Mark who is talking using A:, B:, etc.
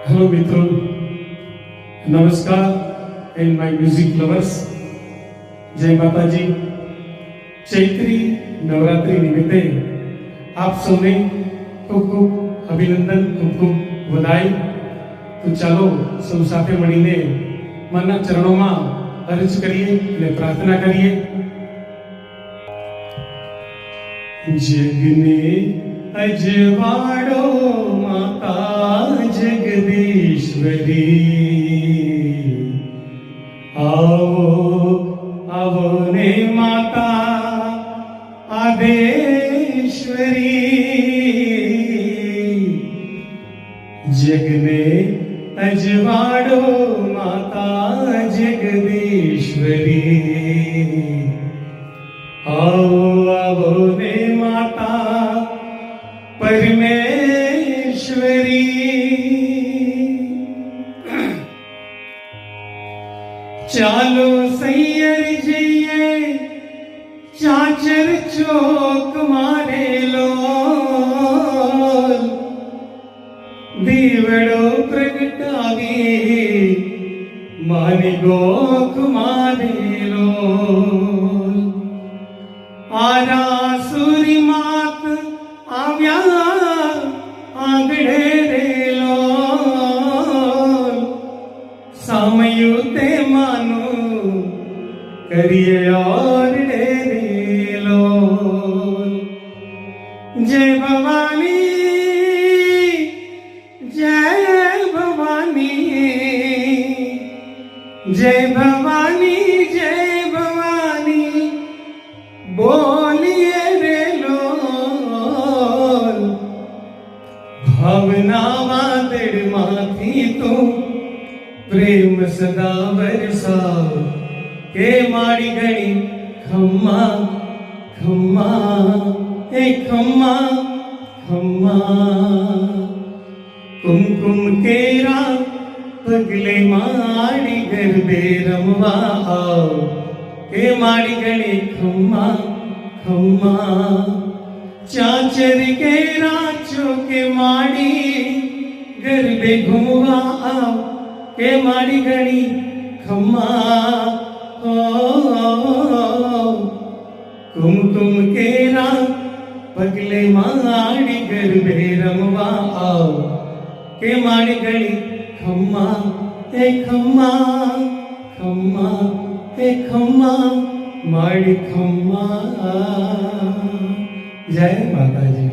A: Hello મિત્રો, નમસ્કાર and my music lovers. જય માતાજી. ચૈત્રી નવરાત્રી નિમિત્તે આપ સૌને ખૂબ ખૂબ અભિનંદન, ખૂબ ખૂબ વધાઈ. તો ચાલો સૌ સાથે મળીને માના ચરણોમાં અરજ કરીએ અને પ્રાર્થના કરીએ. જગને અજવાડો માતા જગદીશ્વરી, આવો આવો ને માતા આદેશ્વરી. જગને અજવાડો માતા જગદીશ્વરી, આવો આવો ને માતા પરમેશ્વરી. ચાલો સૈયર જઈએ ચાચર ચોક મારેલો, દીવડો પ્રગટાવી મારી ગોખ મારેલો. આરાસુરી માત આવ્યા આંગણે રેલો, સામયું તે માનું કરીએ ઓરડે રેલો. જય ભવાની, જય ભવાની, જય ભવાની, જય ભવાની બોલીએ રેલો. ભાવના વાદળમાંથી તું પ્રેમ સદા વરસાવ, કે મારી ગણી ખમ્મા ખમ્મા એ ખમ્મા ખમ્મા. કુમકુમ કેરા પગલે મારી ગરબે રમવા આવ, કે મારી ગણે ખમ્મા ખમ્મા. ચાચર કેરા ચોકે માડી ગરબે ઘૂમવા આવ, કે મારી ગણી ખમ્મા. કુમકુમ કેરા પગલે માડી ગરબે રમવા આવ, કે મારી ગણી ખમ્મા એ ખમ્મા ખમ્મા એ ખમ્મા માડી ખમ્મા. જય માતાજી.